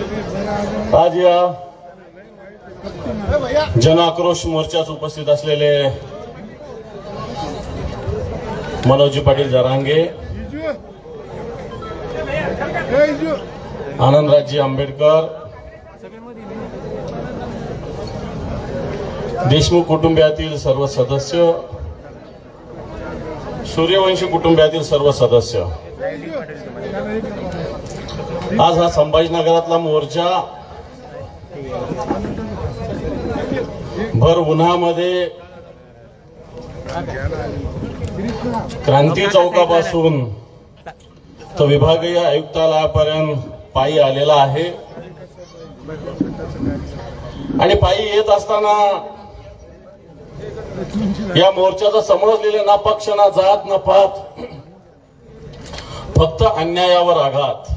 आज या जन आक्रोश मोर्चात उपस्थित असलेले मनोजी पाटील जरांगे, आनंदराजी आंबेडकर, देशमुख कुटुंबातील सर्व सदस्य, सूर्यवंशी कुटुंबातील सर्व सदस्य, आज हा संभाजीनगरातला मोर्चा भर उन्हामध्ये क्रांती चौकापासून तो विभागीय आयुक्तालयापर्यंत पायी आलेला आहे. आणि पायी येत असताना या मोर्चाचा समजलेले ना पक्ष ना जात ना पात, फक्त अन्यायावर आघात.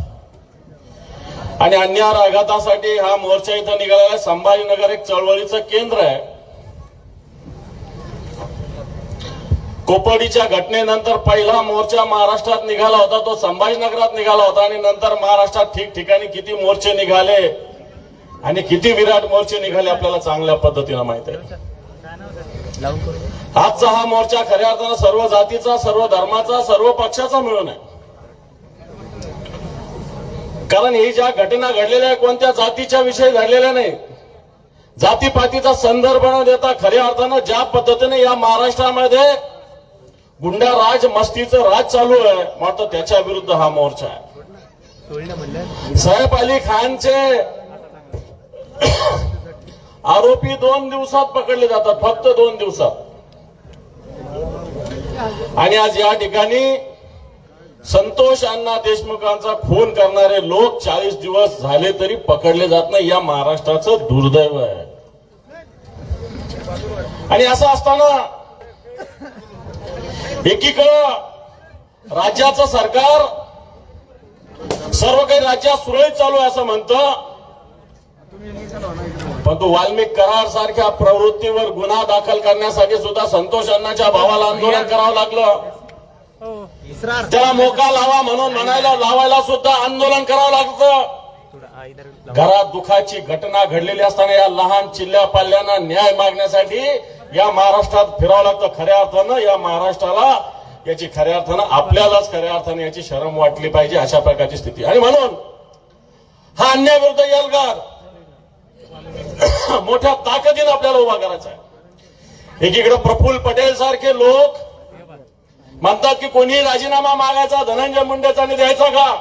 आणि अन्यायावर आघातासाठी हा मोर्चा इथं निघालेला आहे. संभाजीनगर एक चळवळीचं केंद्र आहे. कोपर्डीच्या घटनेनंतर पहिला मोर्चा महाराष्ट्रात निघाला होता तो संभाजीनगरात निघाला होता. आणि नंतर महाराष्ट्रात ठिकठिकाणी किती मोर्चे निघाले आणि किती विराट मोर्चे निघाले आपल्याला चांगल्या पद्धतीने माहित आहे. आजचा हा मोर्चा खऱ्या अर्थानं सर्व जातीचा, सर्व धर्माचा, सर्व पक्षाचा मिळून आहे. कारण ही ज्या घटना घडलेल्या आहे कोणत्या जातीच्या विषयी घडलेल्या नाही. जातीपातीचा संदर्भ न देता खऱ्या अर्थानं ज्या पद्धतीने या महाराष्ट्रामध्ये गुंडा राज, मस्तीचं राज चालू आहे, मात्र त्याच्या विरुद्ध हा मोर्चा आहे. सैफ अली खानचे आरोपी 2 दिवसात पकडले जातात, फक्त 2 दिवसात. आणि आज या ठिकाणी संतोष अण्णा देशमुखांचा खून करणारे लोक 40 दिवस झाले तरी पकडले जात नाही. या महाराष्ट्राचं दुर्दैव आहे. आणि असं असताना एकीकडं राज्याचं सरकार सर्व काही राज्यात सुरळीत चालू आहे असं म्हणतं, पण तो वाल्मिक करार सारख्या प्रवृत्तीवर गुन्हा दाखल करण्यासाठी सुद्धा संतोष अण्णाच्या भावाला आंदोलन करावं लागलं. त्याला मोका लावा म्हणून लावायला सुद्धा आंदोलन करावं लागतं. घरात दुखाची घटना घडलेली असताना या लहान चिल्ल्या पाल्यांना न्याय मागण्यासाठी या महाराष्ट्रात फिरावं लागतं. खऱ्या अर्थानं या महाराष्ट्राला याची खऱ्या अर्थानं आपल्यालाच खऱ्या अर्थानं याची शरम वाटली पाहिजे, अशा प्रकारची स्थिती. आणि म्हणून हा अन्याय विरुद्ध एल्गार मोठ्या ताकदीने आपल्याला उभा करायचा आहे. एकीकडे प्रफुल्ल पटेल सारखे लोक म्हणतात की कोणी राजीनामा मागायचा, धनंजय मुंडेचा द्यायचा का.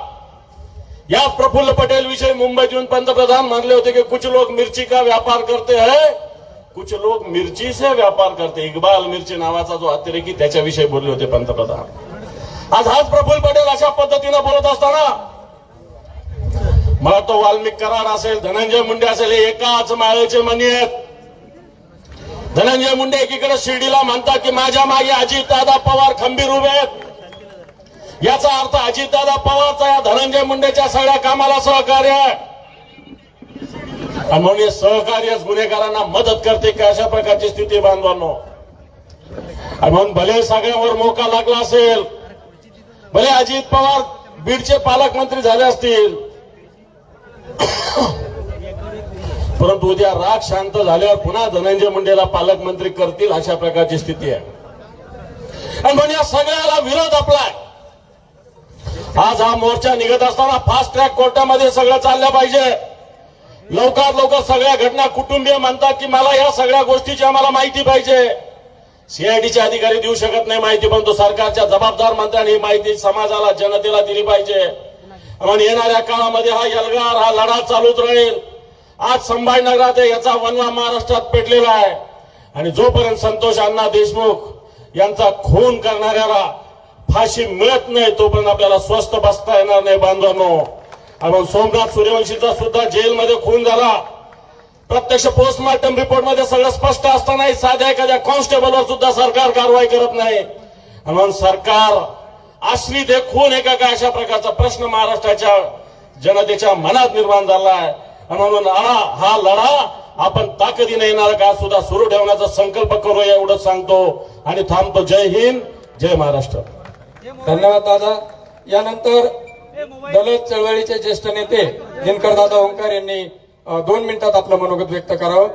या प्रफुल्ल पटेल विषयी मुंबईत येऊन पंतप्रधान म्हणले होते की कुछ लोग मिर्ची का व्यापार करते हैं, कुछ लोग मिर्ची से व्यापार करते. इक्बाल मिर्ची नावाचा जो अतिरेकी त्याच्याविषयी बोलले होते पंतप्रधान. आज हाच प्रफुल्ल पटेल अशा पद्धतीने बोलत असताना मला तो वाल्मिक करार असेल, धनंजय मुंडे असेल, हे एकाच माळेचे मणी आहेत. धनंजय मुंडे एकीकडे शिर्डीला म्हणतात की माझ्या मागे अजितदादा पवार खंबीर उभे आहेत. याचा अर्थ अजितदादा पवारचा या धनंजय मुंडेच्या सगळ्या कामाला सहकार्य आहे. आणि म्हणून हे सहकार्यच गुन्हेगारांना मदत करते का, अशा प्रकारची स्थिती बांधवांनो. आणि म्हणून भले सगळ्यावर मोका लागला असेल, भले अजित पवार बीडचे पालकमंत्री झाले असतील, परंतु उद्या राग शांत झाल्यावर पुन्हा धनंजय मुंडेला पालकमंत्री करतील, अशा प्रकारची स्थिती आहे. आणि म्हणून या सगळ्याला विरोध आपलाय. आज हा मोर्चा निघत असताना फास्ट ट्रॅक कोर्टामध्ये सगळं चाललं पाहिजे. लवकरात लवकर सगळ्या घटना, कुटुंबीय म्हणतात की मला या सगळ्या गोष्टीची आम्हाला माहिती पाहिजे. सीआयडीचे अधिकारी देऊ शकत नाही माहिती, परंतु सरकारच्या जबाबदार मंत्र्यांनी ही माहिती समाजाला, जनतेला दिली पाहिजे. म्हणून येणाऱ्या काळामध्ये हा एल्गार, हा लढा चालूच राहील. आज संभाजीनगरात याचा वनवा महाराष्ट्रात पेटलेला आहे. आणि जोपर्यंत संतोष अण्णा देशमुख यांचा खून करणाऱ्याला फाशी मिळत नाही तोपर्यंत आपल्याला स्वस्थ बसता येणार नाही बांधवांनो. आणि सोमनाथ सूर्यवंशीचा सुद्धा जेलमध्ये खून झाला. प्रत्यक्ष पोस्टमार्टम रिपोर्ट मध्ये सगळं स्पष्ट असतानाही साध्या एखाद्या कॉन्स्टेबलवर सुद्धा सरकार कारवाई करत नाही. म्हणून सरकार आश्रित हे खून आहे का, अशा प्रकारचा प्रश्न महाराष्ट्राच्या जनतेच्या मनात निर्माण झाला आहे. म्हणून हा लढा आपण ताकदीने येणार का सुद्धा सुरू ठेवण्याचा संकल्प करूया, एवढं सांगतो आणि थांबतो. जय हिंद, जय महाराष्ट्र. धन्यवाद दादा. यानंतर दलित चळवळीचे ज्येष्ठ नेते दिनकरदादा ओंकार यांनी 2 मिनिटात आपलं मनोगत व्यक्त करावं.